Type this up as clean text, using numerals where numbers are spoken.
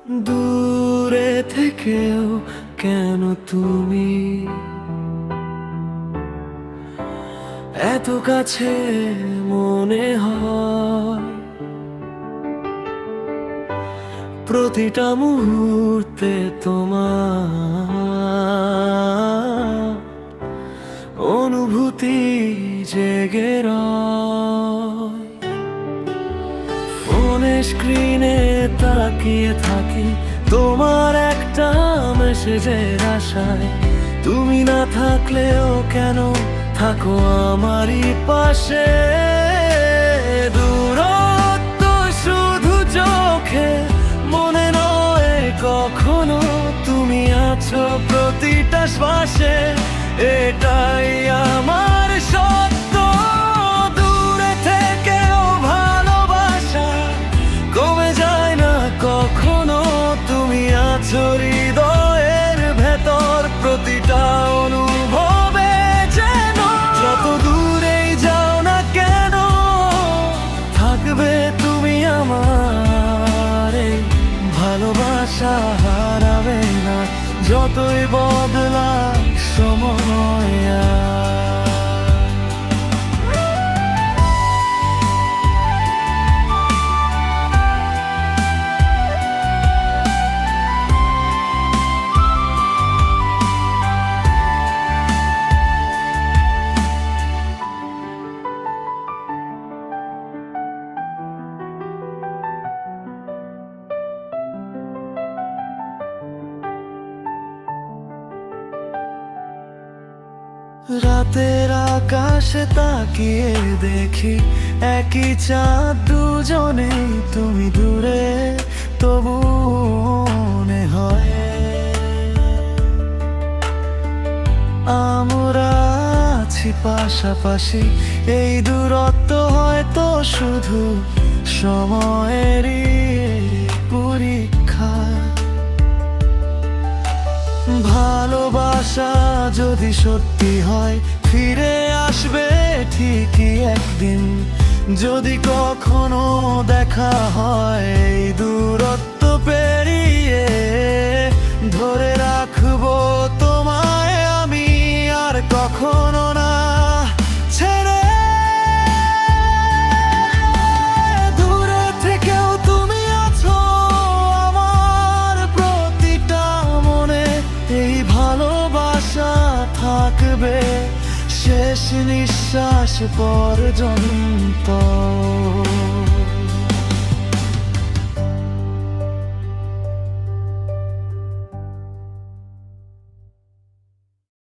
দূরে থেকেও কেন তুমি এত কাছে মনে হয়? প্রতিটা মুহূর্তে তোমার অনুভূতি জেগে রয়। ফোনের স্ক্রিনে তাকিয়ে থাকি তোমার একটা মেসেজের আশায়। তুমি না থাকলেও কেন থাকো আমারই পাশে। দূরত্ব শুধু চোখে, মনে নয় কখনো তুমি আছো প্রতিটা শ্বাসে। এটাই আমার সত্য। দূরে থেকেও ভালোবাসা কমে যায় না কখনো। তুমি আছো হৃদয়ের ভেতর প্রতিটা অনুভবে যেন। যত দূরেই যাও না কেন থাকবে তুমি আমার। এই ভালোবাসা হারাবে না যতই বদলায় সময়। রাতের আকাশে তাকিয়ে দেখি একই চাঁদ, দুজনেই তুমি দূরে তবু মনে হয় আমরা আছি পাশাপাশি। এই দূরত্ব হয়তো শুধু সময়েরই পরীক্ষা। ভালোবাসা যদি সত্যি হয় ফিরে আসবে ঠিকই একদিন। যদি কখনো দেখা হয় এই দূরত্ব পেরিয়ে, ধরে রাখবো তোমায় আমি আর কখনো না ছেড়ে। দূরে থেকেও তুমি আছো আমার প্রতিটা মনে। এই ভালোবাসা থাকবে শেষ নিঃশ্বাস পর্যন্ত।